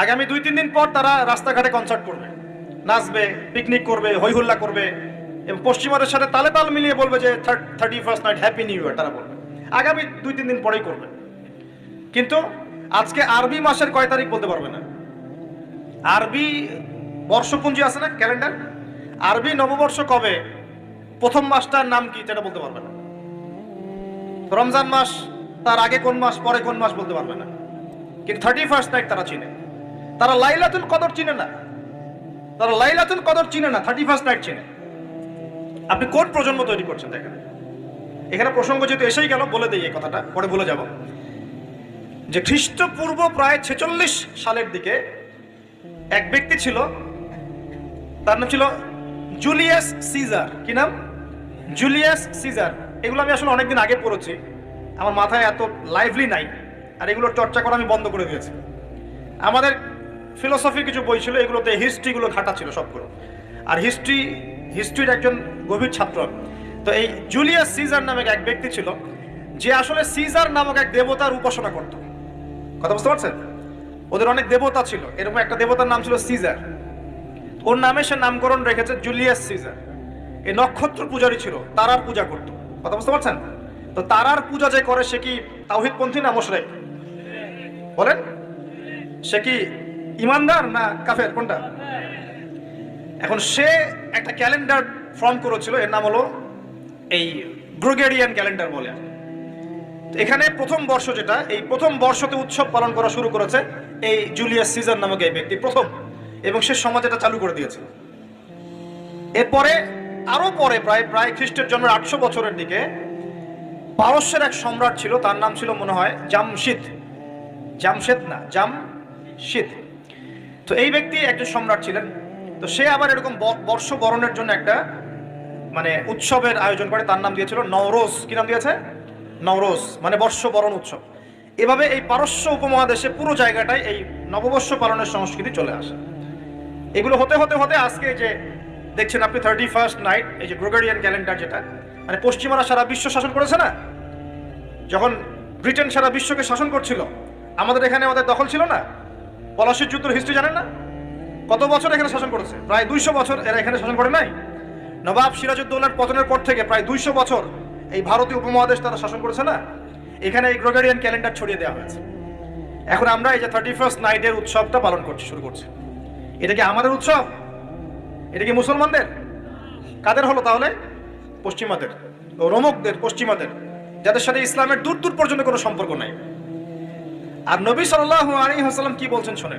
আগামী 2-3 দিন পর তারা রাস্তাঘাটে কনসার্ট করবে, নাচবে, পিকনিক করবে, হইহুল্লা করবে এবং পশ্চিমাদের সাথে তালে তাল মিলিয়ে বলবে যে 31st night happy new year. তারা বলবে আগামী 2-3 দিন পরেই করবে। কিন্তু আজকে আরবি মাসের কয় তারিখ বলতে পারবে না। আরবি বর্ষপুঞ্জি আছে না, ক্যালেন্ডার, আরবি নববর্ষ কবে, প্রথম মাসটার নাম কি সেটা বলতে পারবে না। রমজান মাস তার আগে কোন মাস, পরে কোন মাস বলতে পারবে না। কিন্তু 31st নাইট তারা চিনে। তারা লাইলাতুল কদর চিনে না, তারা লাইলাতুল কদর চিনে না, 31st নাইট চিনে। আপনি কোন প্রজন্ম তৈরি করছেন দেখেন। এখানে প্রসঙ্গ যেহেতু এসেই গেল, বলে দিই এই কথাটা, পরে বলে যাব যে খ্রিস্টপূর্ব প্রায় 46 সালের দিকে এক ব্যক্তি ছিল, তার নাম ছিল জুলিয়াস সিজার। কি নাম? Julius Caesar. এগুলো আমি আসলে অনেকদিন আগে পড়েছি, আমার মাথায় এত লাইভলি নাই, আর এগুলোর চর্চা করা আমি বন্ধ করে দিয়েছি। আমাদের ফিলোসফির কিছু বই ছিল, এগুলোতে হিস্ট্রিগুলো ঘাটা ছিল সবগুলো, আর হিস্ট্রির একজন গভীর ছাত্র। তো এই জুলিয়াস সিজার নামে এক ব্যক্তি ছিল, যে আসলে সিজার নামক এক দেবতার উপাসনা করত। কথা বুঝতে পারছেন? ওদের অনেক দেবতা ছিল, এরকম একটা দেবতার নাম ছিল সিজার। ওর নামে সে নামকরণ রেখেছে জুলিয়াস সিজার। এই নক্ষত্র পূজারী ছিল, তারার পূজা করত। কথা বুঝতে পারছেন? তো তারার পূজা যে করে সে কি তাওহীদপন্থী না মুশরিক? বলেন, সে কি ইমানদার না কাফের, কোনটা? এখন সে একটা ক্যালেন্ডার ফর্ম করেছিল, এর নাম হলো এই গ্রেগরিয়ান ক্যালেন্ডার বলে। এখানে প্রথম বর্ষ যেটা, এই প্রথম বর্ষতে উৎসব পালন করা শুরু করেছে এই জুলিয়াস সিজার নামক এই ব্যক্তি প্রথম, এবং সে সমাজ এটা চালু করে দিয়েছে। এরপরে আরো পরে প্রায় খ্রিস্টের জন্মের 800 বছরের দিকে পারস্যের এক সম্রাট ছিল, তার নাম ছিল মনে হয় জামশিদ। তো এই ব্যক্তি একজন সম্রাট ছিলেন। তো সে আবার এরকম বর্ষ বরণের জন্য একটা মানে উৎসবের আয়োজন করে, তার নাম দিয়েছিল নওরোজ। কি নাম দিয়েছে? নওরোজ, মানে বর্ষ বরণ উৎসব। এভাবে এই পারস্য উপমহাদেশে পুরো জায়গাটায় এই নববর্ষ পালনের সংস্কৃতি চলে আসে। এগুলো হতে হতে হতে আজকে যে দেখছেন আপনি 31st নাইট, এই যে গ্রেগরিয়ান ক্যালেন্ডার, যেটা মানে পশ্চিমারা সারা বিশ্ব শাসন করেছে না। যখন ব্রিটেন সারা বিশ্বকে শাসন করছিল, আমাদের এখানে আমাদের দখল ছিল না। পলাশির যুদ্ধের হিস্ট্রি জানেন না? কত বছর এখানে শাসন করেছে? প্রায় 200 বছর এরা এখানে শাসন করে নাই। নবাব সিরাজউদ্দৌলার পতনের পর থেকে প্রায় 200 বছর এই ভারতীয় উপমহাদেশ তারা শাসন করেছে না। এখানে এই গ্রেগরিয়ান ক্যালেন্ডার ছড়িয়ে দেওয়া হয়েছে। এখন আমরা এই যে 31st নাইটের উৎসবটা পালন শুরু করছি। এটা কি আমাদের উৎসব? এটা কি মুসলমানদের? কাদের হলো তাহলে? পশ্চিমাদের, রোমকদের, পশ্চিমাদের, যাদের সাথে ইসলামের দূর দূর পর্যন্ত কোনো সম্পর্ক নাই। আর নবী সাল্লাল্লাহু আলাইহি ওয়াসাল্লাম কি বলছেন শোনেন।